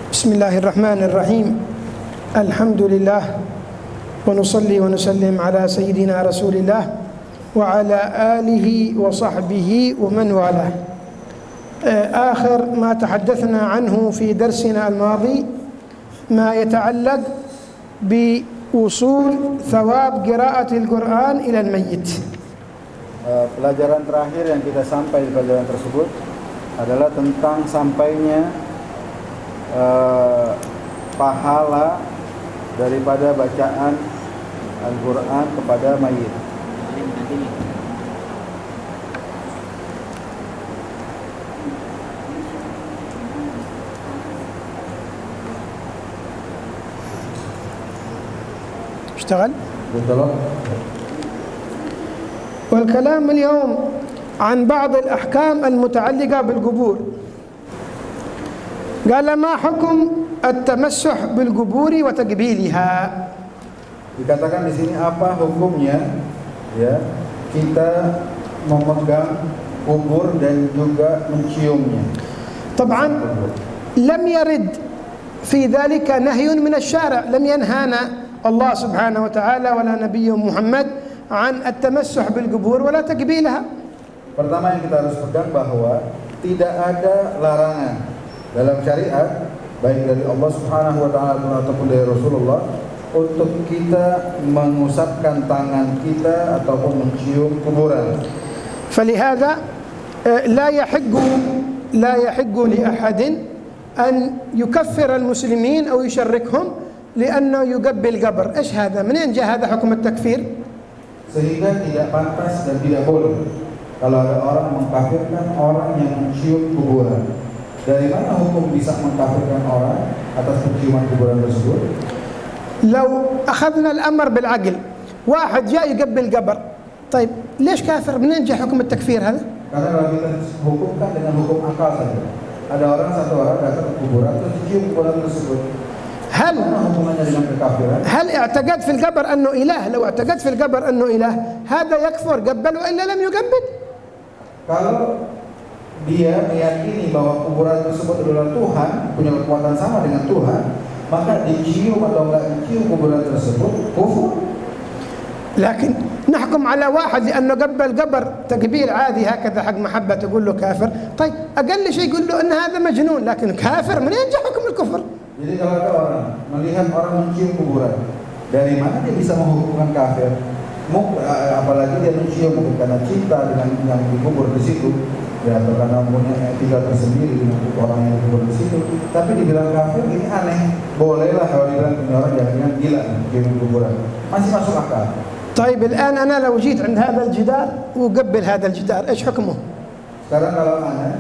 بسم الله الرحمن الرحيم. الحمد لله ونصلي ونسلم على سيدنا رسول الله وعلى آله وصحبه ومن والاه. آخر ما تحدثنا عنه في درسنا الماضي ما يتعلق بوصول ثواب قراءة القرآن إلى الميت. Pelajaran terakhir yang kita sampai di pelajaran tersebut adalah tentang sampainya pahala daripada bacaan Al-Quran kepada mayit. اشتغل؟ Betul. والكلام اليوم عن بعض الأحكام المتعلقة بالقبور. قال ما حكم التمسح بالقبور وتقبيلها. Dikatakan di sini apa hukumnya ya kita memegang kubur dan juga menciumnya. طبعا لم يرد في ذلك نهي من الشارع، لم ينهانا الله سبحانه وتعالى ولا نبي محمد عن التمسح بالقبور ولا تقبيلها. Pertama yang kita harus pegang bahwa tidak ada larangan dalam syariat baik dari Allah Subhanahu wa taala ataupun dari Rasulullah untuk kita mengusapkan tangan kita ataupun mencium kuburan. فلهذا لا يحق لأحد أن يكفر المسلمين أو يشركهم لأنه يقبل قبر. إيش هذا؟ منين جاء هذا حكم التكفير؟ Sehingga tidak pantas dan tidak boleh kalau ada orang mengkafirkan orang yang mencium kuburan. Dari mana hukum bisa mengkafirkan orang atas penciuman kuburan tersebut? لو أخذنا الأمر بالعقل، واحد جاء يقبل قبر، طيب ليش كافر؟ منين جاء حكم التكفير هذا؟ Karena kalau kita hukumkan dengan hukum akal saja. Ada satu orang datang ke kuburan terus mencium kuburan tersebut. هل اعتقد في القبر أنه إله؟ لو اعتقد في القبر أنه إله هذا يكفر قبل وإلا لم يقبل. Kalau dia meyakini bahwa kuburan tersebut adalah Tuhan, punya kekuatan sama dengan Tuhan, maka dicium atau enggak dicium kuburan tersebut kufur. لكن نحكم على واحد لأنه قبل قبر تقبيل عادي هكذا حق محبة تقول له كافر. طيب أقل شيء يقول له أن هذا مجنون، لكن كافر منين جاء حكم الكفر؟ Jadi kalau ada orang melihat orang mencium kuburan, dari mana dia bisa menghukumkan kafir? Apalagi dia mencium mungkin karena cinta dengan yang dikubur di situ, ya, atau karena punya etika tersendiri dengan orang yang dikubur di situ. Tapi dibilang kafir ini aneh. Bolehlah kalau dibilang punya orang jangan gila mencium kuburan. Masih masuk akal. طيب الآن أنا لو جيت عند هذا الجدار وقبل هذا الجدار إيش حكمه؟ Sekarang kalau Anda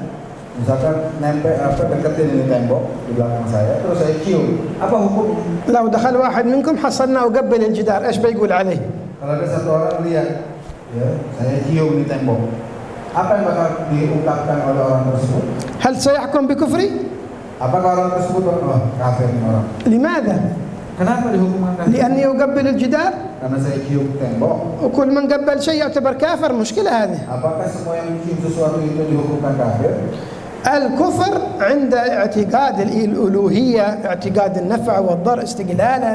misalkan deketin ini tembok di belakang saya terus saya cium, apa hukumnya? لو دخل واحد منكم حصلنا وقبل الجدار إيش بيقول عليه؟ Kalau ada satu orang lihat, ya, saya cium di tembok, apa yang bakal diungkapkan oleh orang tersebut? هل سيحكم بكفري؟ Apakah orang tersebut kafir orang? لماذا؟ Kenapa dihukumkan kafir? لأني يقبل الجدار. Karena saya cium tembok. وكل من قبل شيء يعتبر كافر. مشكلة هذه. Apakah semua yang mencium sesuatu itu dihukumkan kafir? الكفر عند اعتقاد الألوهية، اعتقاد النفع والضر استقلالا.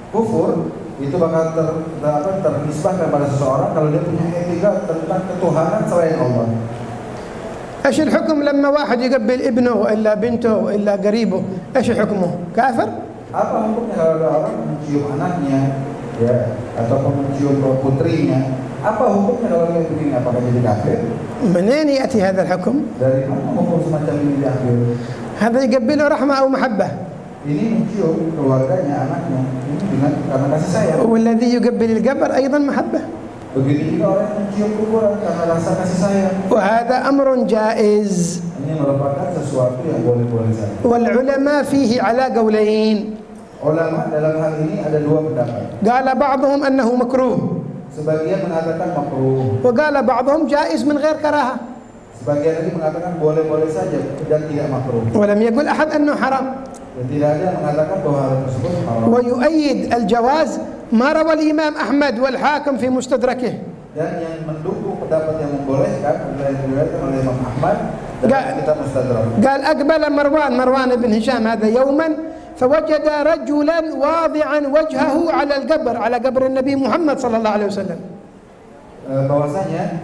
Kufur itu bakal ternisbahkan pada seseorang kalau dia punya etika tentang ketuhanan selain Allah. ايش الحكم لما واحد يقبل ابنه إلا بنته إلا قريبه؟ ايش حكمه؟ كافر؟ Apa hukumnya kalau ada orang mencium anaknya, ya, ataupun mencium putrinya? Apa hukumnya kalau dia begini? Apakah jadi kafir? منين يأتي هذا الحكم؟ Dari mana hukum semacam ini diambil? هذا يقبله رحمة أو محبة. Ini mencium keluarganya, anaknya, ini dengan karena kasih sayang. والذي يقبل القبر أيضا محبة. Begitu juga orang yang mencium kuburan karena rasa kasih sayang. وهذا أمر جائز. Ini merupakan sesuatu yang boleh-boleh saja. والعلماء فيه على قولين. Ulama dalam hal ini ada dua pendapat. قال بعضهم أنه مكروه. Sebagian mengatakan makruh. وقال بعضهم جائز من غير كراهة. Sebagian lagi mengatakan boleh-boleh saja dan tidak makruh. ولم يقل أحد أنه حرام. Dan tidak ada yang mengatakan bahwa hal tersebut haram. ويؤيد الجواز ما روى الإمام أحمد والحاكم في مستدركه. Dan yang mendukung pendapat yang membolehkan adalah yang diriwayatkan oleh Imam Ahmad Kita Mustadrak. قال أقبل مروان بن هشام هذا يوما فوجد رجلا واضعا وجهه على قبر النبي محمد صلى الله عليه وسلم. Bahwasanya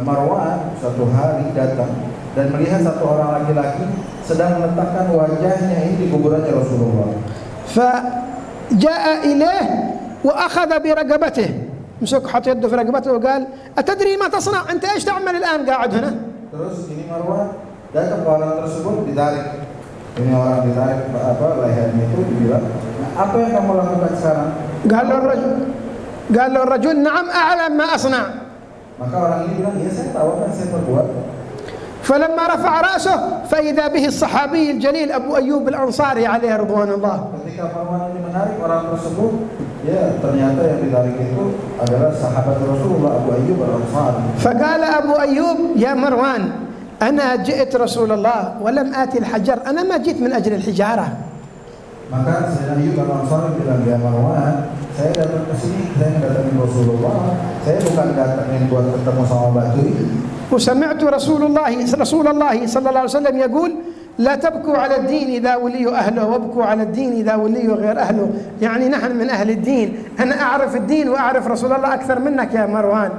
Marwan suatu hari datang dan melihat satu orang laki-laki sedang meletakkan wajahnya ini di kuburannya Rasulullah. فجاء إليه وأخذ برقبته، مسك حط يده في رقبته وقال أتدري ما تصنع؟ أنت إيش تعمل الآن قاعد هنا؟ Terus ini Marwan datang ke orang tersebut, ditarik. Ini orang ditarik lehernya itu, dibilang, apa yang kamu lakukan sekarang? قال له الرجل نعم أعلم ما أصنع. Maka orang ini bilang, ya saya tahu apa yang saya perbuat. فلما رفع رأسه فإذا به الصحابي الجليل أبو أيوب الأنصاري عليه رضوان الله. Ketika Marwan ini menarik orang tersebut, ya ternyata yang ditarik itu adalah sahabat Rasulullah Abu Ayyub Al-Ansari. فقال أبو أيوب يا مروان أنا جئت رسول الله ولم آتي الحجر، أنا ما جئت من أجل الحجارة. Maka Sayyidina Ayyub Al-Ansari bilang, ya Marwan, saya datang ke sini, saya datangin Rasulullah, saya bukan datangin buat ketemu sama batu ini. وسمعت رسول الله صلى الله عليه وسلم يقول لا تبكوا على الدين إذا وليوا أهله وابكوا على الدين إذا وليوا غير أهله. يعني نحن من أهل الدين، أنا أعرف الدين وأعرف رسول الله أكثر منك يا مروان.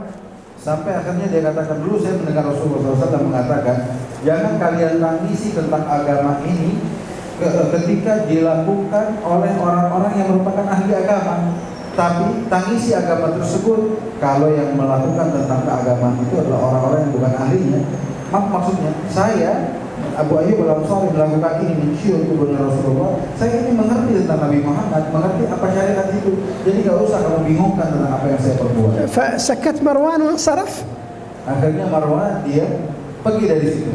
Sampai akhirnya dia katakan, dulu saya mendengar Rasulullah SAW mengatakan, jangan kalian tangisi tentang agama ini ketika dilakukan oleh orang-orang yang merupakan ahli agama, tapi tangisi agama tersebut kalau yang melakukan tentang keagamaan itu adalah orang-orang yang bukan ahlinya. Maksudnya saya Abu Ayyub Al-Ansari melakukan ini, mencium kuburnya Rasulullah, saya ini mengerti tentang Nabi Muhammad, mengerti apa syariat itu, jadi gak usah kamu bingungkan tentang apa yang saya perbuat. فسكت مروان وانصرف. Akhirnya Marwan dia pergi dari situ.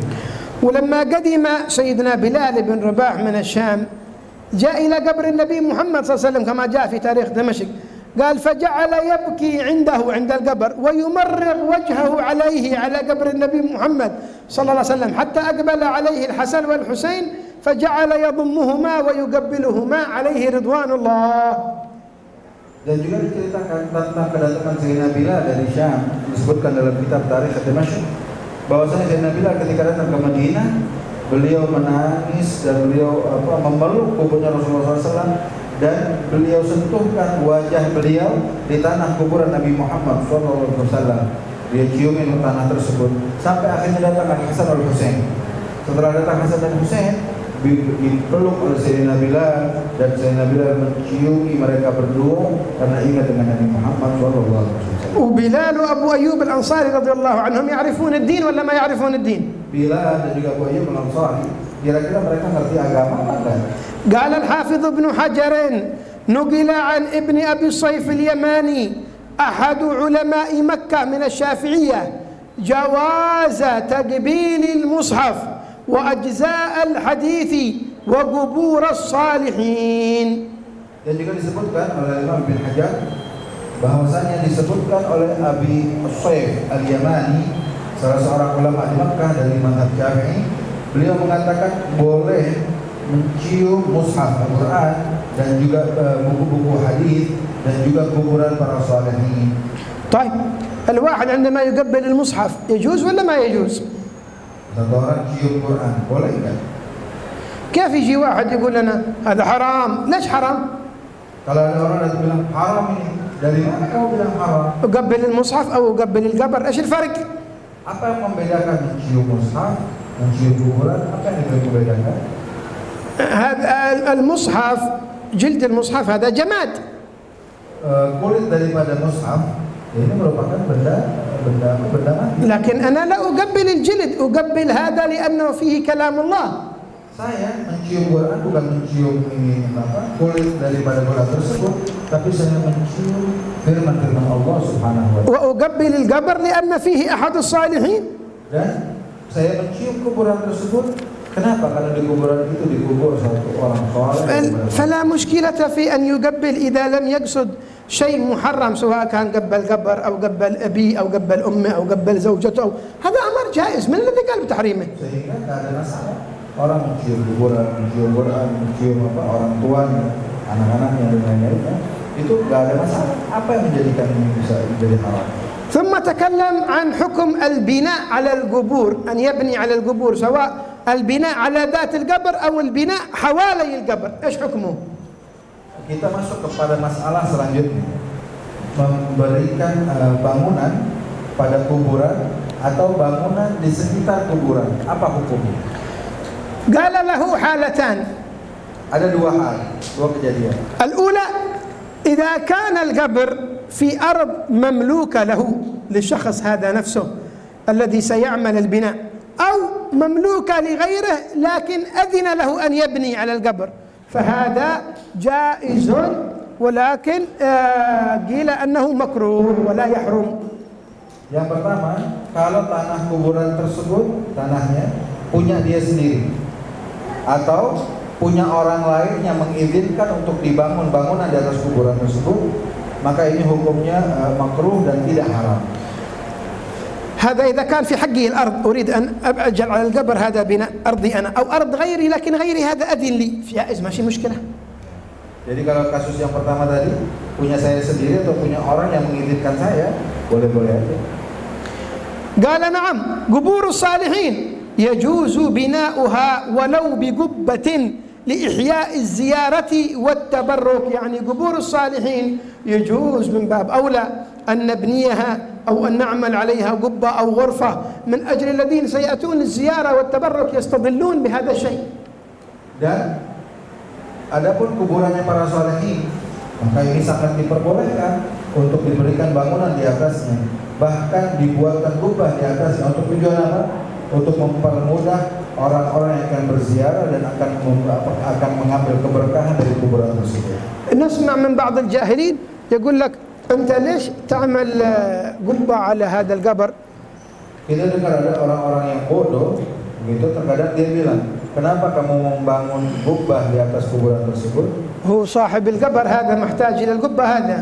ولما قدم سيدنا بلال بن رباح من الشام جاء إلى قبر النبي محمد صلى الله عليه وسلم كما جاء في تاريخ دمشق، قال فجعل يبكي عنده عند القبر ويمرغ وجهه عليه على قبر النبي محمد صلى الله عليه وسلم حتى أقبل عليه الحسن والحسين فجعل يضمهما ويقبلهما عليه رضوان الله. Dan juga diceritakan tentang kedatangan Sayyidina Bilal dari Syam, disebutkan dalam kitab Tarikh Dimashq, bahwasanya Sayyidina Bilal ketika datang ke Madinah, beliau menangis dan beliau memeluk kuburnya Rasulullah SAW, dan beliau sentuhkan wajah beliau di tanah kuburan Nabi Muhammad SAW. Dia ciumin tanah tersebut sampai akhirnya datang Hasan dan Husain. Setelah datang Hasan dan Husain, dipeluk oleh Sayyidina Bilal, dan Sayyidina Bilal menciumi mereka berdua karena ingat dengan Nabi Muhammad SAW. وبلال وأبو أيوب الأنصاري رضي الله عنهم يعرفون الدين ولا ما يعرفون الدين؟ Bilal dan juga Abu Ayyub Al-Ansari, kira-kira mereka ngerti agama apa enggak? قال الحافظ ابن حجر نقل عن ابن أبي الصيف اليماني أحد علماء مكة من الشافعية جواز تقبيل المصحف وأجزاء الحديث وقبور الصالحين. Dan juga disebutkan oleh Imam bin Hajar bahwasanya disebutkan oleh Abi As-Saif Al-Yamani, salah seorang ulama di Makkah dari mazhab Syafi'i, beliau mengatakan boleh mencium mushaf Al-Quran dan juga buku-buku hadis dan juga kuburan para salihin. طيب الواحد عندما يقبل المصحف يجوز ولا ما يجوز؟ Satu orang cium Quran boleh enggak? كيف يجي واحد يقول لنا هذا حرام؟ ليش حرام؟ Kalau ada orang yang bilang haram ini, dari mana kamu bilang haram? أقبل المصحف أو أقبل القبر، إيش الفرق؟ Apa yang membedakan mencium mushaf, mencium kuburan? Apa yang membedakan? هذا المصحف جلد المصحف هذا جماد. Kulit daripada mushaf ini merupakan benda mati. لكن أنا لا أقبل الجلد، أقبل هذا لأنه فيه كلام الله. Saya mencium Quran bukan mencium ini kulit daripada Quran tersebut, tapi saya mencium firman-firman Allah Subhanahu wa taala. وأقبل القبر لأن فيه أحد الصالحين. Dan saya mencium kuburan tersebut, kenapa? Karena di kuburan itu dikubur satu orang saleh. فلا مشكلة في أن يقبل إذا لم يقصد شيء محرم، سواء كان قبل قبر أو قبل أبي أو قبل أمه أو قبل زوجته، هذا أمر جائز. من الذي قال بتحريمه؟ Sehingga tidak ada masalah. Orang mencium kuburan, mencium Quran, mencium orang tuanya, anak-anaknya dan lain-lainnya, itu tidak ada masalah. Apa yang menjadikan ini bisa jadi haram? ثم تكلم عن حكم البناء على القبور، أن يبني على القبور، سواء البناء على ذات القبر أو البناء حوالي القبر، إيش حكمه؟ Kita masuk kepada masalah selanjutnya, memberikan bangunan pada kuburan atau bangunan di sekitar kuburan, apa hukumnya? قال له حالتان. Ada dua hal, dua kejadian. الأولى إذا كان القبر في أرض مملوكة له للشخص هذا نفسه الذي سيعمل البناء، أو مملوكة لغيره لكن أذن له أن يبني على القبر، فهذا جائز، ولكن قيل أنه مكروه ولا يحرم. Yang pertama, kalau tanah kuburan tersebut tanahnya punya dia sendiri atau punya orang lain yang mengizinkan untuk dibangun bangunan di atas kuburan tersebut, maka ini hukumnya makruh dan tidak haram. هذا إذا كان في حقي الأرض أريد أن أجعل على القبر هذا بناء أرضي أنا أو أرض غيري، لكن غيري هذا أذن لي، جائز ماشي مشكلة. Jadi kalau kasus yang pertama tadi punya saya sendiri atau punya orang yang mengizinkan saya, boleh-boleh aja. قال نعم قبور الصالحين يجوز بناؤها ولو بقبة لإحياء الزيارة والتبرك، يعني قبور الصالحين يجوز من باب أولى أن نبنيها أو أن نعمل عليها قبة أو غرفة من أجل الذين سيأتون الزيارة والتبرك يستظلون بهذا الشيء. Dan adapun kuburannya para salihin, maka ini sangat diperbolehkan untuk diberikan bangunan di atasnya, bahkan dibuatkan kubah di atasnya untuk tujuan apa? Untuk mempermudah orang-orang yang akan berziarah dan akan mengambil keberkahan dari kuburan tersebut. نسمع من بعض الجاهلين يقول لك أنت ليش تعمل قبة على هذا القبر؟ Kita dengar ada orang-orang yang bodoh, gitu, terkadang dia bilang, kenapa kamu membangun kubah di atas kuburan tersebut? هو صاحب القبر هذا محتاج إلى القبة هذا.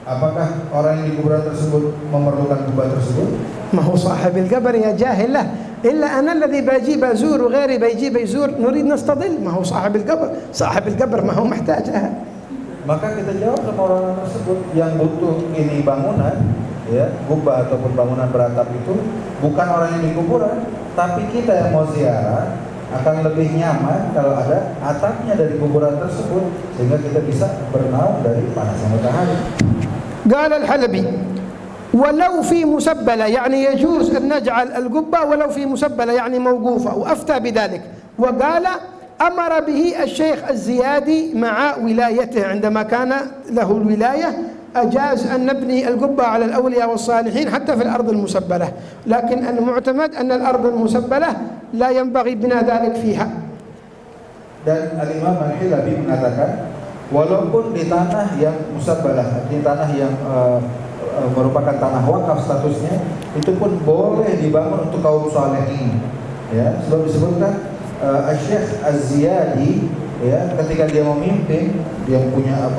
Apakah orang yang di kuburan tersebut memerlukan kubah tersebut? ما هو صاحب القبر يا جاهل له، إلا أنا الذي بجيب أزور وغيري بيجيب يزور، نريد نستظل، ما هو صاحب القبر ما هو محتاجها. Maka kita jawab sama orang tersebut, yang butuh ini bangunan, ya, kubah ataupun bangunan beratap itu bukan orang yang di kuburan, tapi kita yang mau ziarah akan lebih nyaman kalau ada atapnya dari kuburan tersebut, sehingga kita bisa bernaung dari panasnya matahari. قال الحلبي ولو في مسبلة، يعني يجوز أن نجعل القبة ولو في مسبلة يعني موقوفة، وأفتى بذلك، وقال أمر به الشيخ الزيادي مع ولايته عندما كان له الولاية، أجاز أن نبني القبة على الأولياء والصالحين حتى في الأرض المسبلة، لكن المعتمد أن الأرض المسبلة لا ينبغي بناء ذلك فيها. Dan Al-Imam Al-Hilabi mengatakan, walaupun di tanah yang musabbalah, di tanah yang merupakan tanah wakaf statusnya, itu pun boleh dibangun untuk kaum salihin. Ya, sebab disebutkan Syekh Az-Ziyadi, ya, ketika dia memimpin, dia punya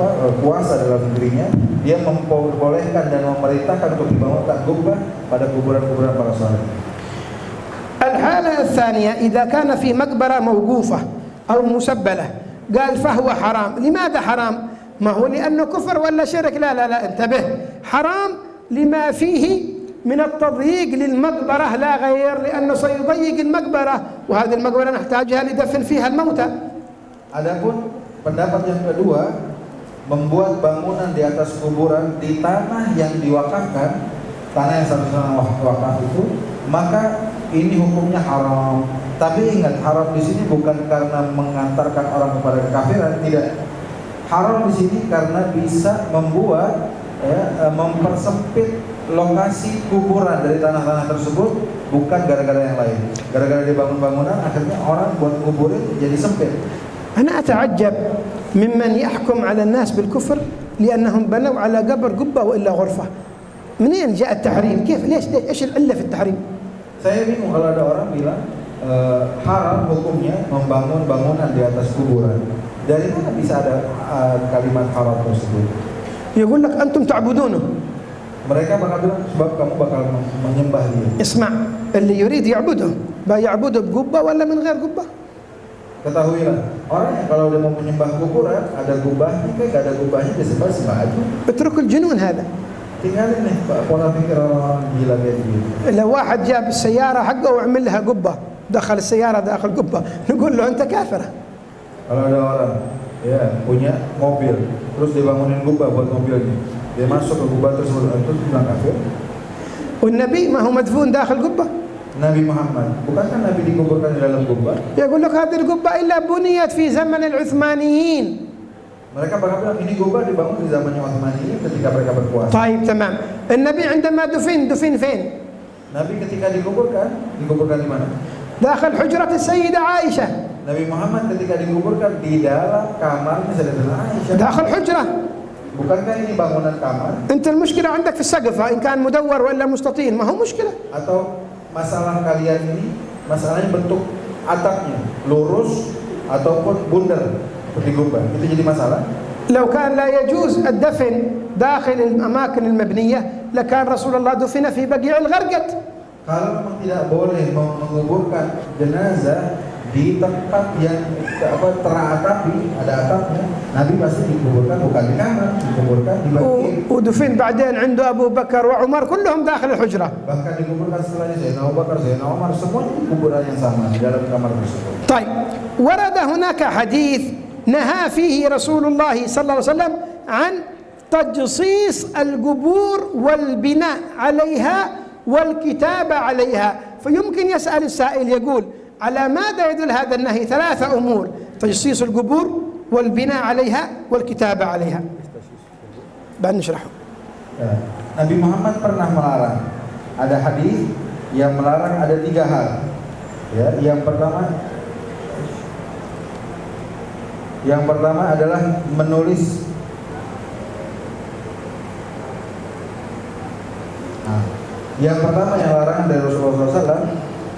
kuasa dalam negerinya, dia membolehkan dan memerintahkan untuk dibangunkan kubah pada kuburan-kuburan para salihin. الحالة الثانية إذا كان في مقبرة موقوفة أو مسبلة قال فهو حرام. لماذا حرام؟ ما هو لأنه كفر ولا شرك، لا انتبه، حرام لما فيه من التضييق للمقبرة لا غير، لأنه سيضيق المقبرة وهذه المقبرة نحتاجها لدفن فيها الموتى. Adapun pendapat yang kedua, membuat bangunan di atas kuburan di tanah yang diwakafkan, tanah yang seharusnya wakaf itu, maka ini hukumnya haram. Tapi ingat, haram di sini bukan karena mengantarkan orang kepada kekafiran, tidak. Haram di sini karena bisa membuat, mempersempit lokasi kuburan dari tanah-tanah tersebut, bukan gara-gara yang lain. Gara-gara dibangun bangunan, akhirnya orang buat kuburin jadi sempit. أنا أتعجب ممن يحكم على الناس بالكفر لأنهم بنوا على قبر قبة وإلا غرفة. منين جاء التحريم؟ كيف؟ ليش؟ إيش العلة في التحريم؟ Saya bingung kalau ada orang bilang haram hukumnya membangun bangunan di atas kuburan. Dari mana bisa ada kalimat haram tersebut? يقول لك أنتم تعبدونه. Mereka bakal bilang sebab kamu bakal menyembah dia. اسمع، اللي يريد يعبده بيعبده بقبة ولا من غير قبة. Ketahuilah, orang yang kalau dia mau menyembah kuburan, ada gubahnya, kayak gak ada gubahnya, dia sembah aja. اترك الجنون هذا. tinggalin nih pola pikir orang gila kayak gitu. لو واحد جاب السيارة حقه وعمل لها قبة دخل السيارة داخل قبة نقول له أنت كافر. Kalau ada orang ya punya mobil terus dibangunin kubah buat mobilnya, dia masuk ke kubah tersebut itu bilang kafir. والنبي ما هو مدفون داخل قبة. Nabi Muhammad bukankah Nabi dikuburkan di dalam kubah? يقول لك هذه القبة إلا بنيت في زمن العثمانيين. Mereka bakal bilang ini kubah dibangun di zamannya Utsmani ketika mereka berkuasa. طيب تمام. النبي عندما دفن فين؟ Nabi ketika dikuburkan di mana? داخل حجرة السيدة عائشة. Nabi Muhammad ketika dikuburkan di dalam kamarnya Sayyidatina Aisyah. داخل حجرة. Bukankah ini bangunan kamar? أنت المشكلة عندك في السقف إن كان مدور ولا مستطيل ما هو مشكلة. Atau masalah kalian ini masalahnya bentuk atapnya lurus ataupun bundar seperti kubah, itu jadi masalah? لو كان لا يجوز الدفن داخل الأماكن المبنية لكان رسول الله دفن في بقيع الغرقد. Kalau memang tidak boleh menguburkan jenazah di tempat yang teratapi, ada atapnya, Nabi pasti dikuburkan bukan di kamar, dikuburkan di baqi'. ودفن بعدين عنده أبو بكر وعمر كلهم داخل الحجرة. Bahkan dikuburkan setelahnya Sayyidina Abu Bakar, Sayyidina Umar, semuanya di kuburan yang sama di dalam kamar tersebut. طيب ورد هناك حديث نهى فيه رسول الله صلى الله عليه وسلم عن تجصيص القبور والبناء عليها والكتابة عليها. فيمكن يسأل السائل يقول على ماذا يدل هذا النهي؟ 3 أمور: تجصيص القبور والبناء عليها والكتابة عليها. بعد نشرحه. Nabi Muhammad pernah melarang. Ada hadis yang melarang ada 3 hal. Ya, yang pertama adalah menulis. Yang pertama yang larangan dari Rasulullah SAW,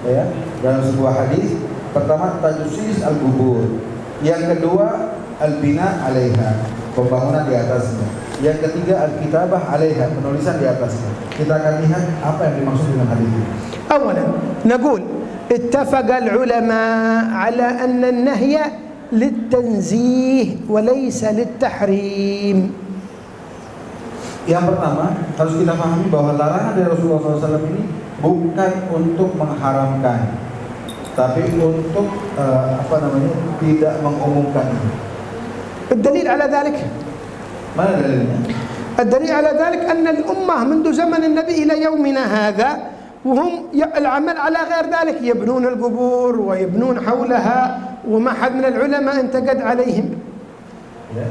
ya, dalam sebuah hadis, pertama tajussis al-qubur, yang kedua al-bina 'alaiha, pembangunan di atasnya, yang ketiga al-kitabah 'alaiha, penulisan di atasnya. Kita akan lihat apa yang dimaksud dengan hadis ini. أولا نقول اتفق العلماء على أن النهي للتنزيه وليس للتحريم. Yang pertama harus kita pahami bahwa larangan dari Rasulullah SAW ini bukan untuk mengharamkan, tapi untuk tidak mengumumkan. الدليل على ذلك Mana dalilnya? الدليل على ذلك أن الأمة منذ زمن النبي إلى يومنا هذا وهم العمل على غير ذلك، يبنون القبور ويبنون حولها وما حد من العلماء انتقد عليهم.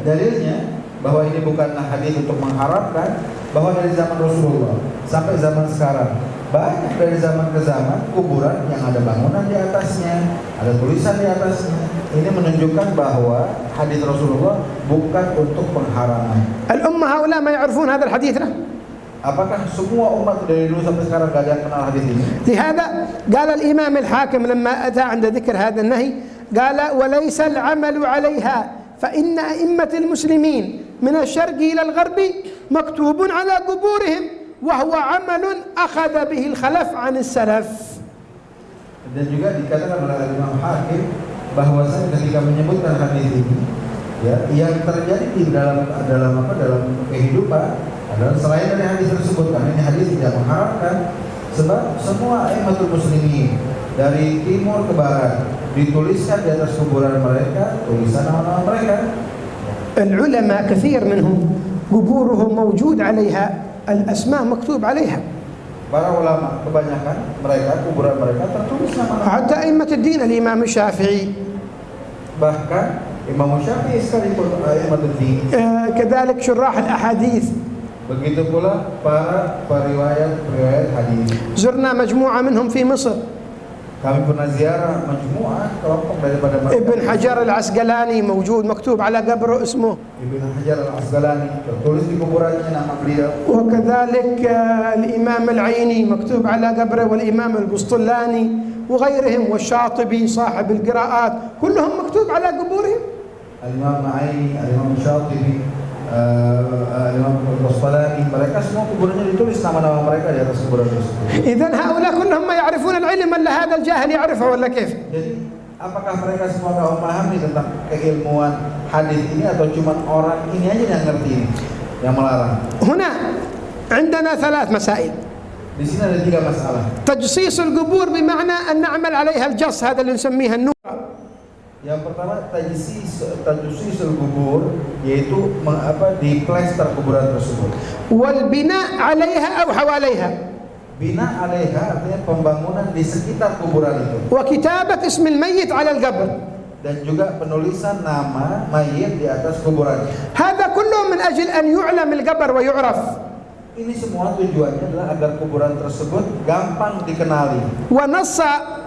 Dalilnya bahwa ini bukanlah hadis untuk mengharapkan, bahwa dari zaman Rasulullah sampai zaman sekarang banyak dari zaman ke zaman kuburan yang ada bangunan di atasnya, ada tulisan di atasnya. Ini menunjukkan bahwa hadis Rasulullah bukan untuk pengharaman. الأمة هؤلاء ما يعرفون هذا الحديث له. Apakah semua umat dari dulu sampai sekarang gak ada yang kenal hadis ini? لهذا قال الإمام الحاكم لما أتى عند ذكر هذا النهي قال وليس العمل عليها فإن أئمة المسلمين من الشرق إلى الغرب مكتوب على قبورهم وهو عمل أخذ به الخلف عن السلف. Dan juga dikatakan oleh Imam Hakim bahwasanya ketika menyebutkan hadis ini, ya, yang terjadi di dalam kehidupan adalah selain dari hadis tersebut, karena ini hadis tidak mengharapkan, sebab semua a'immatul muslimin dari timur ke barat dituliskan di atas kuburan mereka tulisan nama-nama mereka. العلماء كثير منهم قبورهم موجود عليها الأسماء مكتوب عليها. Para ulama kebanyakan mereka kuburan mereka tertulis nama-nama. حتى أئمة الدين الإمام الشافعي Bahkan Imam Syafi'i sekalipun a'immatul din. كذلك شراح الأحاديث. Begitu pula para periwayat hadis. زرنا مجموعة منهم في مصر. Kami pernah ziarah majmu'ah kelompok daripada mereka. ابن حجر العسقلاني موجود مكتوب على قبره اسمه. Ibn Hajar al-Asqalani tertulis di kuburannya nama beliau. وكذلك الإمام العيني مكتوب على قبره والإمام القسطلاني وغيرهم والشاطبي صاحب القراءات كلهم مكتوب على قبورهم. Al-Imam Aini, Al-Imam Syatibi, Al-Imam Al-Qastalani, mereka semua kuburannya ditulis nama-nama mereka di atas kuburan tersebut. إذن هؤلاء كلهم ما يعرفون العلم إلا هذا الجاهل يعرفه ولا كيف؟ Jadi apakah mereka semua tahu memahami tentang keilmuan hadis ini atau cuma orang ini aja yang ngerti ini, yang melarang? هنا عندنا 3 مسائل. Di sini ada 3 masalah. تجصيص القبور بمعنى أن نعمل عليها الجص، هذا اللي نسميها النور. Yang pertama tajsisul kubur, yaitu diplester kuburan tersebut. والبناء عليها أو حواليها. Bina alaiha artinya pembangunan di sekitar kuburan itu. وكتابة اسم الميت على القبر. Dan juga penulisan nama mayit di atas kuburan. هذا كله من أجل أن يعلم القبر ويعرف. Ini semua tujuannya adalah agar kuburan tersebut gampang dikenali. ونص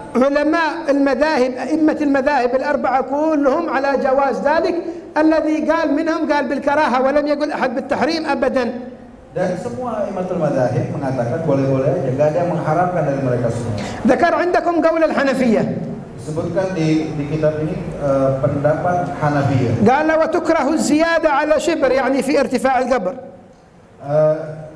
علماء المذاهب أئمة المذاهب الأربعة كلهم على جواز ذلك، الذي قال منهم قال بالكراهة ولم يقل أحد بالتحريم أبدا. Dan semua imamatul madzhab mengatakan boleh-boleh aja, enggak ada yang mengharamkan dari mereka semua. ذكر عندكم قول الحنفية. Disebutkan di kitab ini pendapat Hanafiyah. قال وتكره الزيادة على شبر يعني في ارتفاع القبر.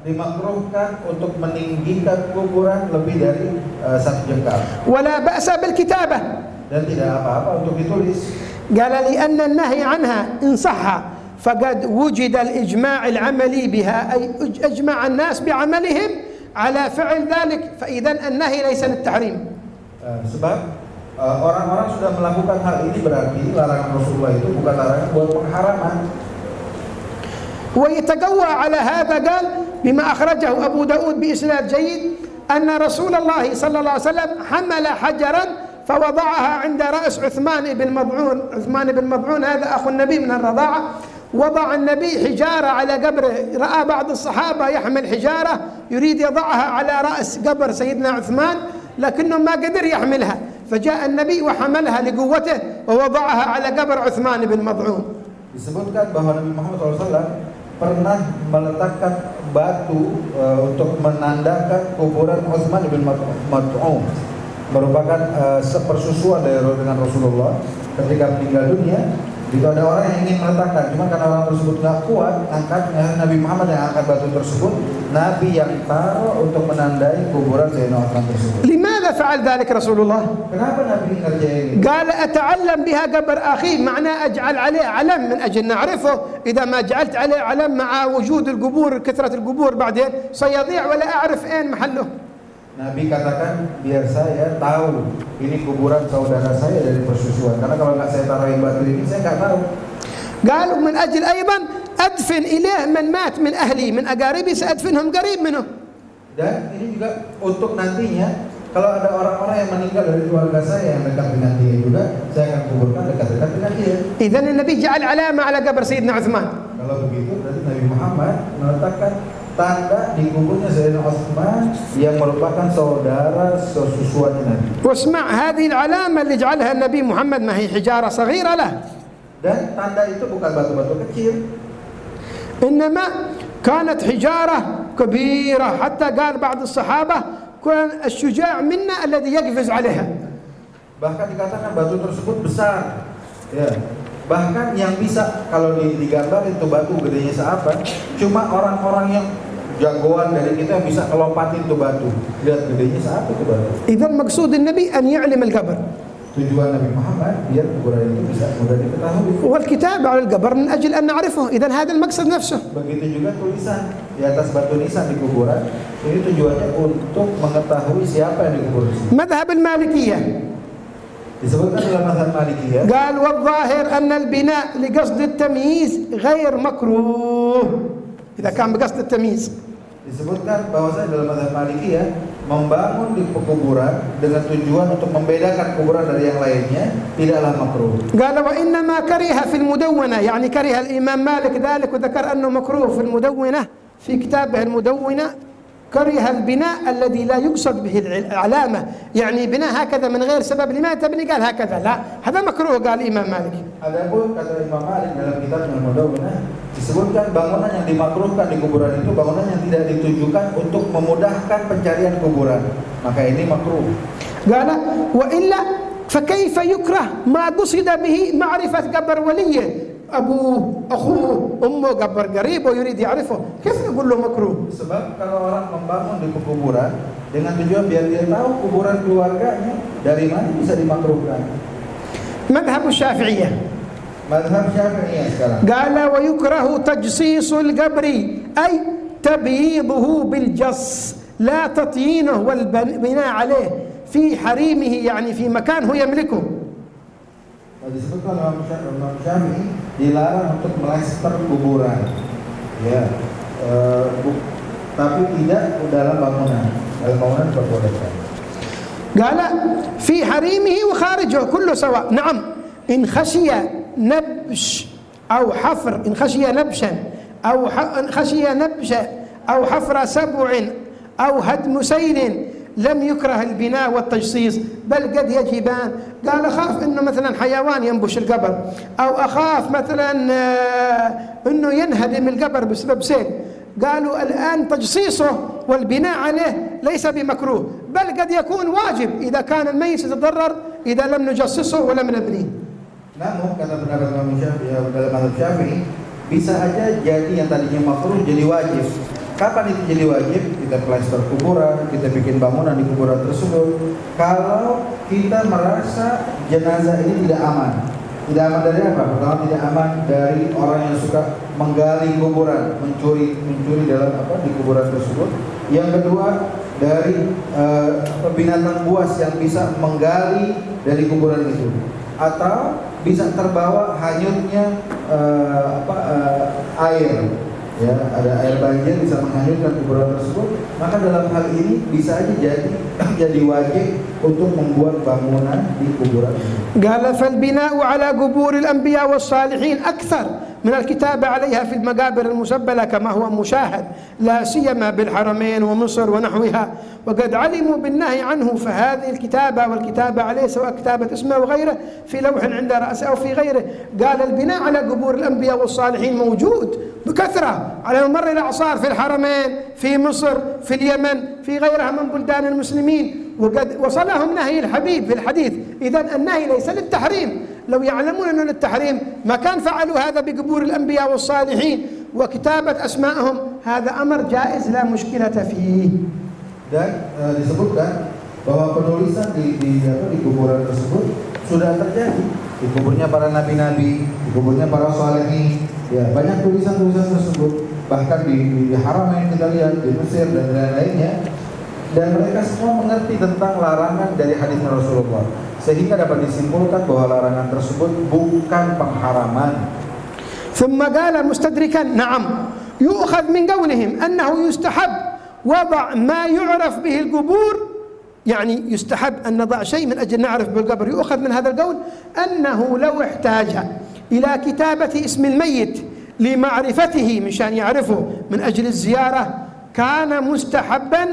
Dimakruhkan untuk meninggikan kuburan lebih dari 1 jengkal. ولا بأس بالكتابة. Dan tidak apa-apa untuk ditulis. قال لأن النهي عنها إن صح فقد وجد الإجماع العملي بها، أي أجمع الناس بعملهم على فعل ذلك، فإذا النهي ليس للتحريم. Sebab orang-orang sudah melakukan hal ini, berarti larangan Rasulullah itu bukan larangan buat pengharaman. ويتقوى على هذا قال بما أخرجه أبو داود بإسناد جيد أن رسول الله صلى الله عليه وسلم حمل حجرا فوضعها عند رأس عثمان بن مضعون. عثمان بن مضعون هذا أخو النبي من الرضاعة. وضع النبي حجارة على قبره، رأى بعض الصحابة يحمل حجارة يريد يضعها على رأس قبر سيدنا عثمان لكنه ما قدر يحملها، فجاء النبي وحملها لقوته ووضعها على قبر عثمان بن مضعون. Disebutkan bahwa Nabi Muhammad SAW pernah meletakkan batu untuk menandakan kuburan Utsman bin Mad'un, merupakan sepersusuan dengan Rasulullah ketika meninggal dunia. Itu ada orang yang ingin meletakkan, cuma karena orang tersebut nggak kuat angkatnya, Nabi Muhammad yang angkat batu tersebut, Nabi yang taruh untuk menandai kuburan Sayyidina Utsman tersebut. لماذا فعل ذلك رسول الله؟ Kenapa Nabi ngerjain ini? قال أتعلم بها قبر أخي، معناه أجعل عليه علم من أجل نعرفه. إذا ما جعلت عليه علم مع وجود القبور كثرة القبور بعدين سيضيع ولا أعرف أين محله. Nabi katakan biar saya tahu ini kuburan saudara saya dari persusuan, karena kalau nggak saya taruhin batu ini saya nggak tahu. قال ومن أجل أيضا أدفن إليه من مات من أهلي من أقاربي سأدفنهم قريب منه. Dan ini juga untuk nantinya kalau ada orang-orang yang meninggal dari keluarga saya yang dekat dengan dia juga, saya akan kuburkan dekat-dekat dengan dia. إذن النبي جعل علامة على قبر سيدنا عثمان. Kalau begitu berarti Nabi Muhammad meletakkan tanda di kuburnya Sayyidina Utsman yang merupakan saudara sesusuannya Nabi. واسمع هذه العلامة اللي جعلها النبي محمد ما هي حجارة صغيرة له. Dan tanda itu bukan batu-batu kecil. إنما كانت حجارة كبيرة، حتى قال بعض الصحابة كان الشجاع منا الذي يقفز عليها. Bahkan dikatakan batu tersebut besar. Ya. Bahkan yang bisa kalau digambar itu batu gedenya seapa, cuma orang-orang yang jagoan dari kita yang bisa kelompatin itu batu. Lihat gedenya seapa itu batu. إذا مقصود النبي أن يعلم القبر. Tujuan Nabi Muhammad biar kuburan itu bisa mudah diketahui. والكتاب على القبر من أجل أن نعرفه. إذا هذا المقصد نفسه. Begitu juga tulisan di atas batu nisan di kuburan. Ini tujuannya untuk mengetahui siapa yang dikubur di sini. مذهب المالكية Disebutkan dalam mazhab Malikiyah. قال والظاهر أن البناء لقصد التمييز غير مكروه إذا كان بقصد التمييز. Disebutkan bahwasanya dalam mazhab Malikiyah membangun di kuburan dengan tujuan untuk membedakan kuburan dari yang lainnya tidaklah makruh. قال وإنما كره في المدونة، يعني كره الإمام مالك ذلك وذكر أنه مكروه في المدونة في كتابه المدونة. كره البناء الذي لا يقصد به العلامة، يعني بناء هكذا من غير سبب. لماذا تبني؟ قال هكذا، لا هذا مكروه قال الإمام مالك. Adapun kata Imam Malik dalam kitabnya Al-Mudawwanah disebutkan bangunan yang dimakruhkan di kuburan itu bangunan yang tidak ditujukan untuk memudahkan pencarian kuburan, maka ini makruh. قال وإلا فكيف يكره ما قصد به معرفة قبر وليه، أبوه أخوه أمه قبر قريب ويريد يعرفه، كيف نقول له مكروه؟ Sebab kalau orang membangun di kuburan dengan tujuan biar dia tahu kuburan keluarganya, dari mana bisa dimakruhkan? مذهب الشافعية Mazhab Syafi'iyah sekarang. قال ويكره تجصيص القبر، أي تبييضه بالجص لا تطيينه والبناء عليه في حريمه يعني في مكان هو يملكه. Disebutkan Imam Syafi'i dilarang untuk melester kuburan, ya, tapi tidak dalam bangunan. Dalam bangunan diperbolehkan. قال في حريمه وخارجه كله سواء. نعم إن خشي نبش أو حفر، إن خشي نبشا أو خشي نبشا أو حفر سبع أو هدم سيل لم يكره البناء والتجصيص، بل قد يجبان. قال أخاف إنه مثلا حيوان ينبش القبر، أو أخاف مثلا إنه ينهدم القبر بسبب سيل. قالوا الآن تجصيصه والبناء عليه ليس بمكروه، بل قد يكون واجب إذا كان الميت يتضرر إذا لم نجصصه ولم نبنيه. Namun kata pendapat Imam Syafi'i dalam mazhab Syafi'i, bisa aja jadi yang tadinya makruh jadi wajib. Kapan itu jadi wajib? Kita plester kuburan, kita bikin bangunan di kuburan tersebut. Kalau kita merasa jenazah ini tidak aman. Tidak aman dari apa? Pertama, tidak aman dari orang yang suka menggali kuburan, mencuri dalam di kuburan tersebut. Yang kedua, dari binatang buas yang bisa menggali dari kuburan itu, atau bisa terbawa hanyutnya air. Ya, ada air banjir bisa menghanyutkan kuburan tersebut, maka dalam hal ini bisa aja jadi wajib untuk membuat bangunan di kuburan ini. قال فالبناء على قبور الأنبياء والصالحين أكثر من الكتابة عليها في المقابر المسبلة كما هو مشاهد، لا سيما بالحرمين ومصر ونحوها، وقد علموا بالنهي عنه. فهذه الكتابة والكتابة عليه سواء كتابة اسمه وغيره في لوح عند رأسه أو في غيره. قال البناء على قبور الأنبياء والصالحين موجود بكثرة على مر الأعصار في الحرمين، في مصر، في اليمن، في غيرها من بلدان المسلمين، وقد وصلهم نهي الحبيب في الحديث. إذن النهي ليس للتحريم، لو يعلمون أنه للتحريم ما كان فعلوا هذا بقبور الأنبياء والصالحين وكتابة أسمائهم. هذا أمر جائز لا مشكلة فيه. Dan disebutkan bahwa penulisan di kuburan tersebut sudah terjadi di kuburnya para nabi-nabi, di kuburnya para salihin. Ya, banyak tulisan-tulisan tersebut, bahkan di Haramain kita lihat, di Mesir dan lain-lainnya. Dan mereka semua mengerti tentang larangan dari hadis Rasulullah, sehingga dapat disimpulkan bahwa larangan tersebut bukan pengharaman. ثم قال مستدركا نعم يؤخذ من قولهم أنه يستحب وضع ما يعرف به القبور، يعني يستحب أن نضع شيء من أجل نعرف بالقبر. يؤخذ من هذا القول أنه لو احتاج إلى كتابة اسم الميت لمعرفته من شأن يعرفه من أجل الزيارة كان مستحبا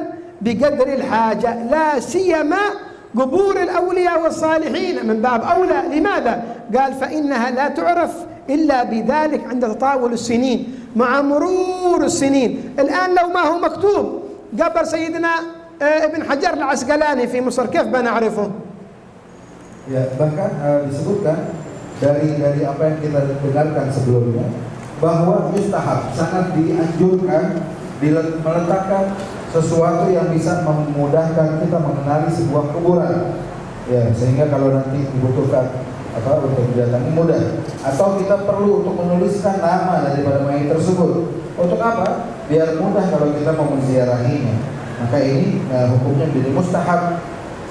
بقدر الحاجة، لا سيما قبور الأولياء والصالحين من باب أولى. لماذا؟ قال فإنها لا تعرف إلا بذلك عند تطاول السنين، مع مرور السنين. الآن لو ما هو مكتوب قبر سيدنا ابن حجر العسقلاني في مصر كيف بنعرفه؟ Ya, bahkan disebutkan dari apa yang kita dengarkan sebelumnya, bahwa mustahab, sangat dianjurkan meletakkan sesuatu yang bisa memudahkan kita mengenali sebuah kuburan, ya, sehingga kalau nanti dibutuhkan untuk didatangi mudah, atau kita perlu untuk menuliskan nama daripada mayat tersebut. Untuk apa? Biar mudah kalau kita mau menziarahinya. Maka ini hukumnya menjadi mustahab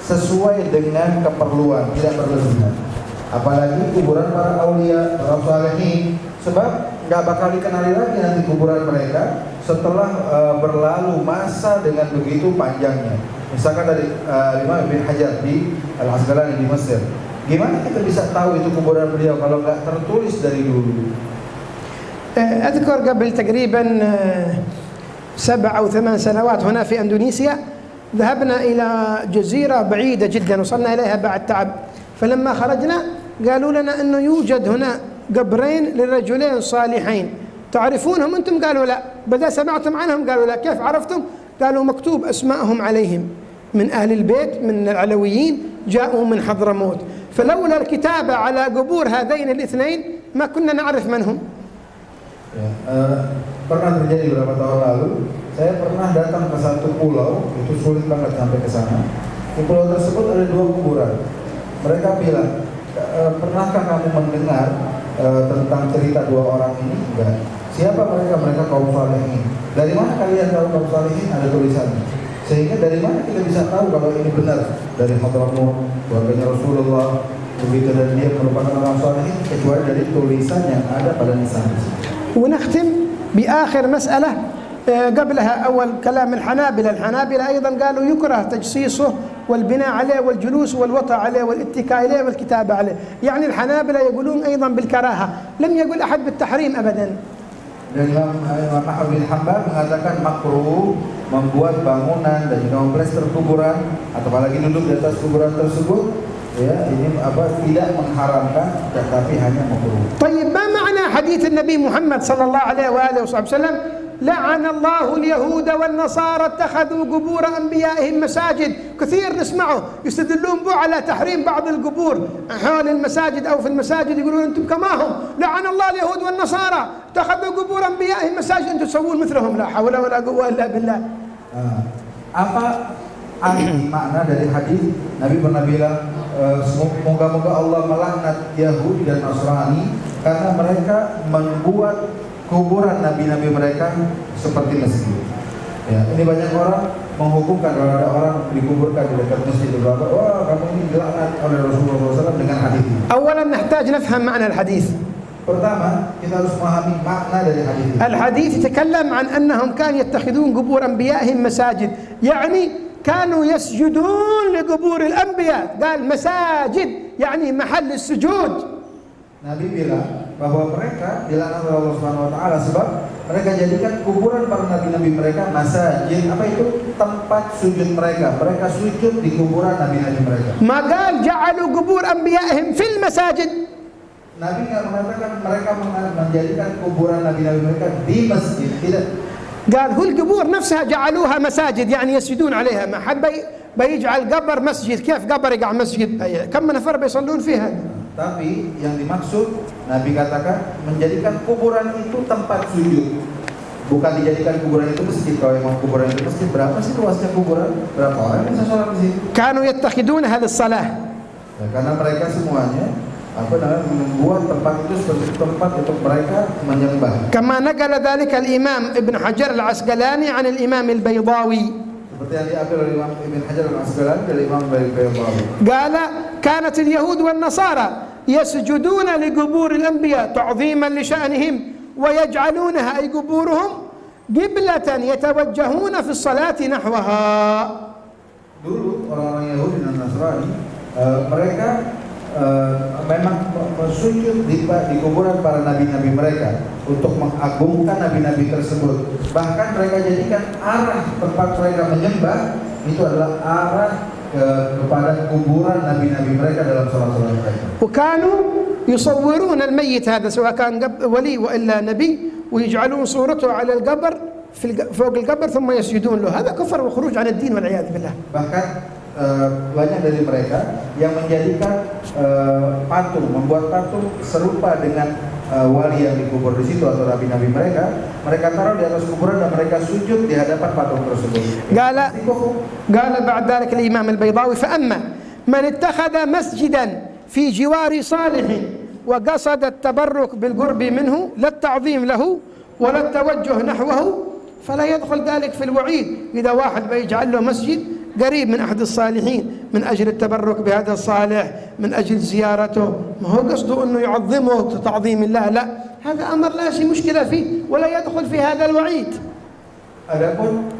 sesuai dengan keperluan, tidak berlebihan. Apalagi kuburan para aulia, para salihin, sebab nggak bakal dikenali lagi nanti kuburan mereka setelah berlalu masa dengan begitu panjangnya. Misalkan dari Imam Ibn Hajar di Al-Asqalani di Mesir, gimana kita bisa tahu itu kuburan beliau kalau nggak tertulis dari dulu? أذكر قبل تقريبا 7 أو 8 سنوات هنا في أندونيسيا ذهبنا إلى جزيرة بعيدة جدا، وصلنا إليها بعد تعب. فلما خرجنا قالوا لنا أنه يوجد هنا قبرين لرجلين صالحين، تعرفونهم أنتم؟ قالوا لا. بدأ سمعتم عنهم؟ قالوا لا. كيف عرفتم؟ قالوا مكتوب أسماءهم عليهم من أهل البيت من العلويين جاءوا من حضرموت، فلولا الكتابة على قبور هذين الاثنين ما كنا نعرف من هم. Ya, pernah terjadi beberapa tahun lalu, saya pernah datang ke satu pulau, itu sulit banget sampai ke sana. Di pulau tersebut ada 2 kuburan. Mereka bilang, pernahkah kamu mendengar tentang cerita 2 orang ini? Enggak. Siapa mereka? Mereka kaum salihin. Dari mana kalian tahu kaum salihin? Ada tulisannya. Sehingga dari mana kita bisa tahu kalau ini benar? Dari Hadramaut, keluarganya Rasulullah, begitu, dan dia merupakan orang salihin, kecuali dari tulisan yang ada pada nisan. ونختم بآخر مسألة قبلها أول كلام الحنابلة أيضا قالوا يكره تجصيصه والبناء عليه والجلوس والوطأ عليه والاتكاء عليه والكتابة عليه. يعني الحنابلة يقولون أيضا بالكراهة، لم يقول أحد بالتحريم أبدا. Dan Imam Ahmad bin Hanbal mengatakan makruh membuat bangunan dan juga memplester kuburan atau apalagi duduk di atas kuburan tersebut, ya, ini tidak mengharamkan tetapi hanya makruh. طيب ما معنى حديث النبي محمد صلى الله عليه وآله وسلم لعن الله اليهود والنصارى اتخذوا قبور أنبيائهم مساجد؟ كثير نسمعه يستدلون به على تحريم بعض القبور حول المساجد أو في المساجد، يقولون أنتم كما هم، لعن الله اليهود والنصارى اتخذوا قبور أنبيائهم مساجد، أنتم تسوون مثلهم، لا حول ولا قوة إلا بالله. Apa arti makna dari hadis? Nabi pernah bilang, moga-moga Allah melaknat Yahudi dan Nasrani karena mereka membuat kuburan nabi-nabi mereka seperti masjid. Ya, ini banyak orang menghukumkan kalau ada orang dikuburkan di dekat masjid, wah kamu ini dilaknat oleh Rasulullah SAW dengan hadis ini. أولا نحتاج نفهم معنى الحديث. Pertama, kita harus memahami makna dari hadis ini. الحديث يتكلم عن أنهم كانوا يتخذون قبور أنبيائهم مساجد، يعني كانوا يسجدون لقبور الأنبياء، قال مساجد يعني محل السجود. Nabi bilang bahwa mereka dilaknat oleh Allah Subhanahu wa taala sebab mereka jadikan kuburan para nabi-nabi mereka masjid. Apa itu? Tempat sujud mereka. Mereka sujud di kuburan nabi-nabi mereka. ما قال جعلوا قبور أنبيائهم في المساجد. Nabi enggak mengatakan mereka menjadikan kuburan nabi-nabi mereka di masjid. Tidak. قال هو القبور نفسها جعلوها مساجد، يعني يسجدون عليها. ما حد بيجعل قبر مسجد، كيف قبر يقع مسجد؟ كم نفر بيصلون فيها؟ Tapi yang dimaksud Nabi katakan menjadikan kuburan itu tempat sujud, bukan dijadikan kuburan itu masjid. Kalau yang mau kuburan itu masjid, berapa sih luasnya kuburan? Berapa orang yang bisa sholat di situ? كانوا يتخذونها للصلاة. Ya, karena mereka semuanya membuat tempat itu sebagai tempat untuk mereka menyembah. كما نقل ذلك الإمام ابن حجر العسقلاني عن الإمام البيضاوي. Seperti yang diambil oleh Imam Ibn Hajar al-Asqalani dari Imam Al-Baydawi. قال كانت اليهود والنصارى يسجدون لقبور الأنبياء تعظيما لشأنهم ويجعلونها أي قبورهم قبلة يتوجهون في الصلاة نحوها. Dulu orang-orang Yahudi dan Nasrani mereka memang sujud di kuburan para nabi-nabi mereka untuk mengagungkan nabi-nabi tersebut. Bahkan mereka jadikan arah tempat mereka menyembah itu adalah arah kepada kuburan nabi-nabi mereka dalam salat-salat mereka. وكانوا يصورون الميت هذا سواء كان ولي وإلا نبي ويجعلون صورته على القبر فوق القبر ثم يسجدون له. هذا كفر وخروج عن الدين والعياذ بالله. Bahkan banyak dari mereka yang menjadikan patung, membuat patung serupa dengan wali yang dikubur di situ atau nabi-nabi mereka taruh di atas kuburan dan mereka sujud di hadapan patung tersebut. قال بعد ذلك الإمام البيضاوي فأما من اتخذ مسجدا في جوار صالح وقصد التبرك بالقرب منه لا التعظيم له ولا التوجه نحوه فلا يدخل ذلك في الوعيد. إذا واحد بيجعل له مسجد قريب من أحد الصالحين من أجل التبرك بهذا الصالح من أجل زيارته، ما هو قصده أنه يعظمه تعظيم الله، لا، هذا أمر لا شيء مشكلة فيه ولا يدخل في هذا الوعيد. Adapun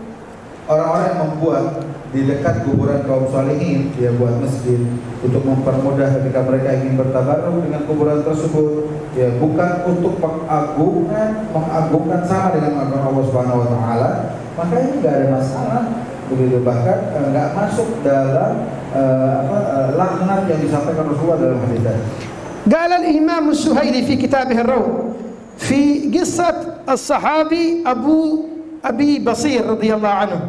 orang-orang yang membuat di dekat kuburan kaum salihin, dia buat masjid untuk mempermudah ketika mereka ingin bertabaruk dengan kuburan tersebut, ya bukan untuk mengagungkan sama dengan Allah Subhanahu wa taala, maka ini enggak ada masalah. Begitu, bahkan enggak masuk dalam laknat yang disampaikan Rasulullah dalam hadis tadi. قال الإمام السهيلي في كتابه الروض في قصة الصحابي أبي بصير رضي الله عنه.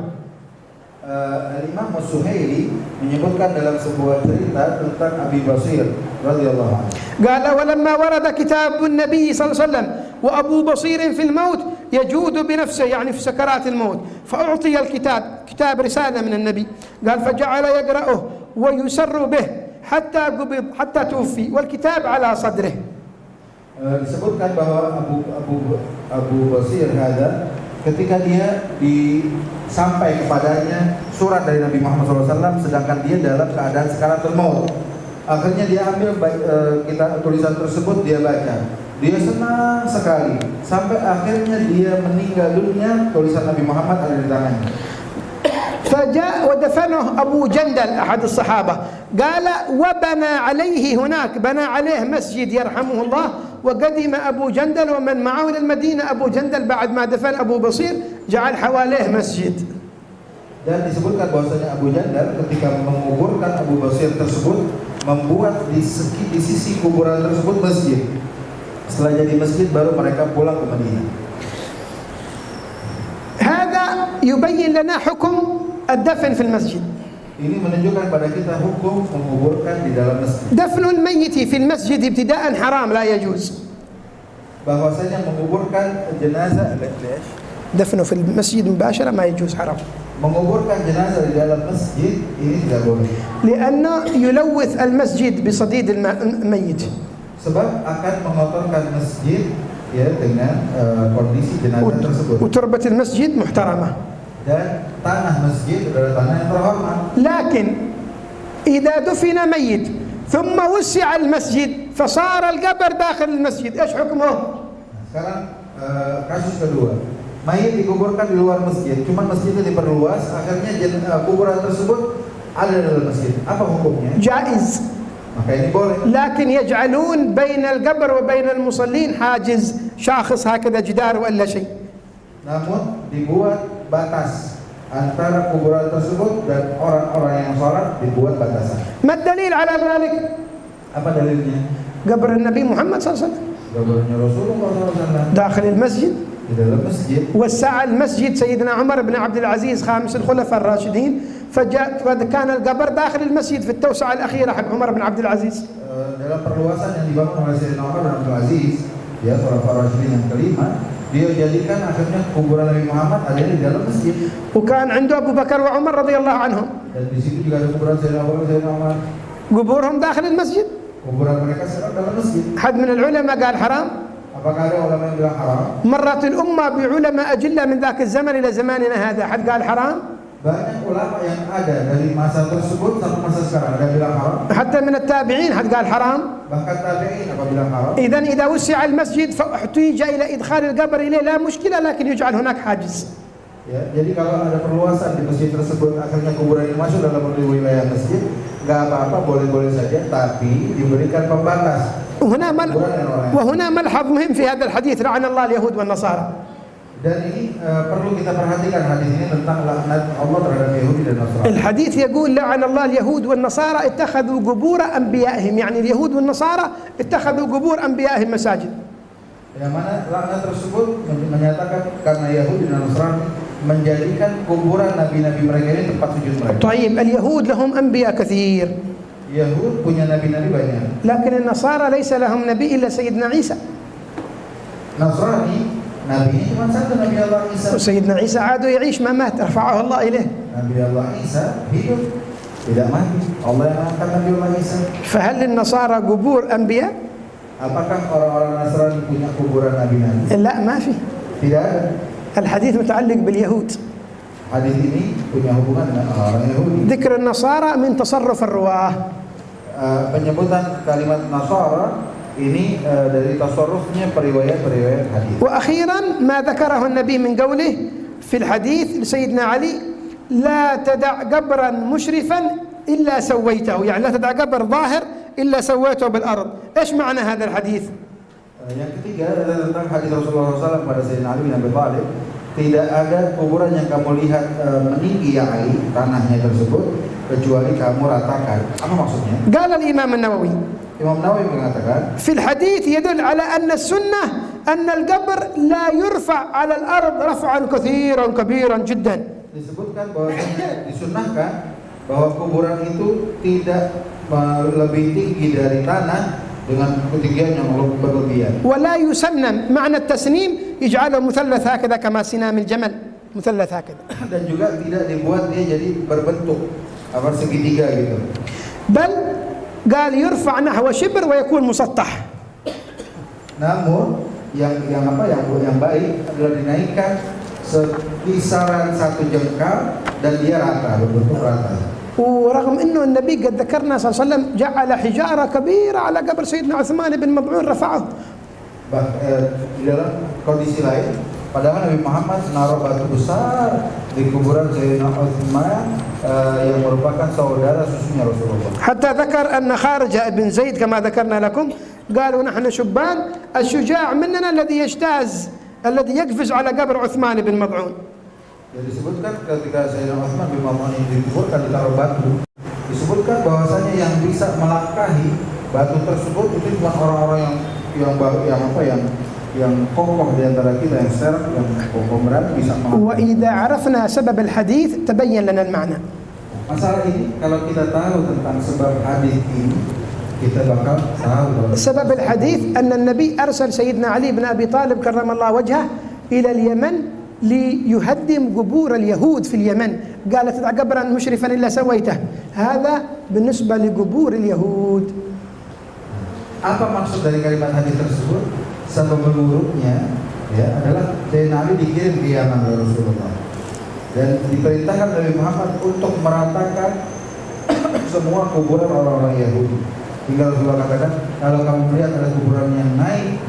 Imam As-Suhaili menyebutkan dalam sebuah cerita tentang Abi Basir radhiyallahu anhu. قال ولما ورد كتاب النبي صلى الله عليه وسلم وأبو بصير في الموت يجود بنفسه يعني في سكرات الموت فأعطي الكتاب كتاب رسالة من النبي قال فجعل يقرأه ويسر به حتى قبض حتى توفي والكتاب على صدره. Disebutkan bahwa Abu Basir hada, ketika dia sampai kepadanya surat dari Nabi Muhammad SAW, sedangkan dia dalam keadaan sekaratul maut. Akhirnya dia ambil tulisan tersebut, dia baca. Dia senang sekali sampai akhirnya dia meninggal dunia, tulisan Nabi Muhammad ada di tangannya. فجاء ودفنه أبو جندل أحد الصحابة، قال وبنى عليه هناك، بنى عليه مسجد يرحمه الله، وقدم أبو جندل ومن معه إلى المدينة. أبو جندل بعد ما دفن أبو بصير جعل حواليه مسجد. Dan disebutkan bahwasanya Abu Jandal ketika menguburkan Abu Basir tersebut membuat di sisi kuburan tersebut masjid. Setelah jadi masjid baru mereka pulang ke Madinah. هذا يبين لنا حكم الدفن في المسجد. Ini menunjukkan pada kita hukum menguburkan di dalam masjid. دفن الميت في المسجد ابتداء حرام لا يجوز. Bahwasanya menguburkan jenazah دفنه في المسجد مباشرة ما يجوز، حرام. menguburkan jenazah di dalam masjid ini tidak boleh. لأنه يلوث المسجد بصديد الميت. Sebab akan mengotorkan masjid ya dengan kondisi jenazah tersebut. وتربة المسجد محترمة. Dan tanah masjid adalah tanah yang terhormat. لكن إذا دفن ميت ثم وسع المسجد فصار القبر داخل المسجد، إيش حكمه؟ Sekarang kasus kedua, mayit dikuburkan di luar masjid, cuma masjid itu diperluas, akhirnya kuburan tersebut ada dalam masjid. Apa hukumnya? جائز. Maka ini boleh. لكن يجعلون بين القبر وبين المصلين حاجز، شاخص هكذا جدار ولا شيء. Namun dibuat batas antara kuburan tersebut dan orang-orang yang sholat, dibuat batasan. ما الدليل على ذلك؟ Apa dalilnya? قبر النبي محمد صلى الله عليه وسلم Kuburannya Rasulullah SAW داخل المسجد. di dalam masjid. وسع المسجد سيدنا عمر بن عبد العزيز خامس الخلفاء الراشدين، فكان القبر داخل المسجد في التوسعة الأخيرة حق عمر بن عبد العزيز. Dalam perluasan yang dibangun oleh Sayyidina Umar bin Abdul Aziz, ya Khulafaur Rasyidin yang kelima, dia jadikan akhirnya kuburan Nabi Muhammad ada di dalam masjid. وكان عنده أبو بكر وعمر رضي الله عنهم. Dan di situ juga ada kuburan Sayyidina Abu Bakar, Sayyidina Umar. قبورهم داخل المسجد. Kuburan mereka sekarang dalam masjid. حد من العلماء قال حرام. Apakah ada ulama yang bilang haram? مرت الأمة بعلماء أجلة من ذاك الزمن إلى زماننا هذا، حد قال حرام. Banyak ulama yang ada dari masa tersebut sampai masa sekarang ada yang bilang haram. حتى من التابعين حد قال حرام. Bahkan tabi'in apa bilang haram. إذا وسع المسجد فاحتيج إلى إدخال القبر إليه لا مشكلة، لكن يجعل هناك حاجز. Ya, jadi kalau ada perluasan di masjid tersebut, akhirnya kuburan ini masuk dalam wilayah masjid, nggak apa-apa, boleh-boleh saja, tapi diberikan pembatas. وهنا ملحظ مهم في هذا الحديث لعن الله اليهود والنصارى. Dan ini perlu kita perhatikan hadis ini tentang laknat Allah terhadap Yahudi dan Nasrani. الحديث يقول لعن الله اليهود والنصارى اتخذوا قبور أنبيائهم، يعني اليهود والنصارى اتخذوا قبور أنبيائهم مساجد. Yang mana laknat tersebut menyatakan karena Yahudi dan Nasrani menjadikan kuburan nabi-nabi mereka ini tempat sujud mereka. طيب اليهود لهم أنبياء كثير. Yahud punya nabi-nabi banyak. لكن النصارى ليس لهم نبي إلا سيدنا عيسى. Nasrani nabinya cuma satu, Nabi Allah Isa. وسيدنا عيسى عاد يعيش ما مات، رفعه الله إليه. Nabi Allah Isa hidup, tidak mati. Allah yang angkat Nabi Allah Isa. فهل للنصارى قبور أنبياء؟ Apakah orang-orang Nasrani punya kuburan nabi-nabi? لا ما في. Tidak ada. الحديث متعلق باليهود. Hadis ini punya hubungan dengan orang Yahudi. ذكر النصارى من تصرف الرواة. Penyebutan kalimat Nasara ini dari tasarrufnya periwayat-periwayat hadis. وأخيرا ما ذكره النبي من قوله في الحديث لسيدنا علي لا تدع قبرا مشرفا إلا سويته، يعني لا تدع قبر ظاهر إلا سويته بالأرض. إيش معنى هذا الحديث؟ Yang ketiga adalah tentang hadis Rasulullah SAW pada Sayyidina Ali bin Abi Thalib, tidak ada kuburan yang kamu lihat meninggi ya Ali, tanahnya tersebut, kecuali kamu ratakan. Apa maksudnya? قال الإمام النووي Imam Nawawi mengatakan في الحديث يدل على أن السنة أن القبر لا يرفع على الأرض رفعا كثيرا كبيرا جدا. disebutkan bahwasanya disunnahkan bahwa kuburan itu tidak lebih tinggi dari tanah dengan ketinggian yang berlebihan. ولا يسنم، معنى التسنيم يجعله مثلث هكذا كما سنام الجمل، مثلث هكذا. Dan juga tidak dibuat dia jadi berbentuk apa segitiga gitu. بل قال يرفع نحو شبر ويكون مسطح. Namun yang baik adalah dinaikkan sekisaran 1 jengkal dan dia rata, berbentuk rata. ورغم انه النبي قد ذكرنا صلى الله عليه وسلم جعل حجاره كبيره على قبر سيدنا عثمان بن مظعون رفعه. Di dalam kondisi lain, padahal Nabi Muhammad menaruh batu besar di kuburan Sayyidina Utsman yang merupakan saudara susunya Rasulullah. حتى ذكر أن خارجة بن زيد كما ذكرنا لكم قالوا نحن شبان الشجاع مننا الذي يجتاز الذي يقفز على قبر عثمان بن مظعون. Jadi disebutkan ketika Sayyidina Utsman bin Maz'un dikuburkan ditaruh batu, disebutkan bahwasanya yang bisa melangkahi batu tersebut itu cuma orang-orang yang kokoh di antara kita, yang serap, yang kokoh berani bisa melangkahi. وإذا عرفنا سبب الحديث تبين لنا المعنى. Masalah ini kalau kita tahu tentang sebab hadis ini, kita bakal tahu. سبب الحديث أن النبي أرسل سيدنا علي بن أبي طالب كرم الله وجهه إلى اليمن ليهدم قبور اليهود في اليمن. قال تدع قبرا مشرفا إلا سويته. هذا بالنسبة لقبور اليهود. Apa maksud dari kalimat hadis tersebut? Sebab menurutnya adalah Sayyidina Ali dikirim ke Yaman oleh Rasulullah dan diperintahkan Nabi Muhammad untuk meratakan semua kuburan orang-orang Yahudi. Hingga Rasulullah katakan, kalau kamu melihat ada kuburan yang naik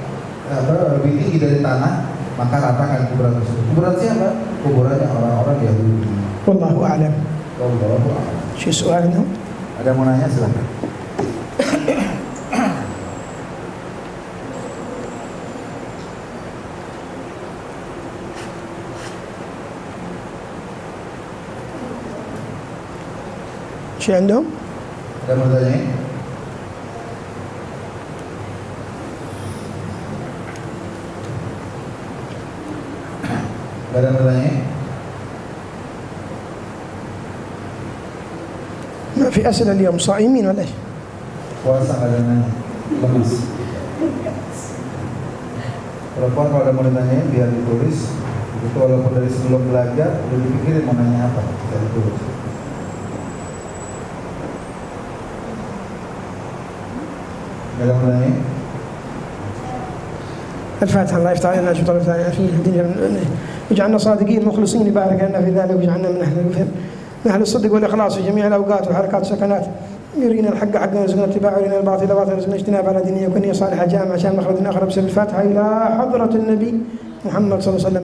lebih tinggi dari tanah, maka ratakan kuburan tersebut. Kuburan siapa? Kuburannya orang-orang Yahudi. Wallahu a'lam. Wallahu a'lam. Syekh soalnya? Ada mau nanya silakan. شيء عندهم؟ Ada mau tanya? Ada yang bertanya? ما في أسئلة اليوم صائمين ولا إيش؟ Puasa nggak ada nanya, lemas. Telepon kalau ada mau ditanya biar ditulis. Itu walaupun dari sebelum belajar udah dipikirin mau nanya apa, kita ditulis. Nggak ada mau nanya? الفاتحة. الله يفتح علينا شو طلبت يجعلنا صادقين مخلصين يبارك لنا في ذلك ويجعلنا من أهل الصدق والإخلاص في جميع الأوقات والحركات والسكنات. يرينا الحق حقا ويرزقنا اتباعه ويرينا الباطل باطلا ويرزقنا اجتنابه على دينه وكنية صالحة جامعة عشان مخرج آخر بسر الفاتحة إلى حضرة النبي محمد صلى الله عليه وسلم.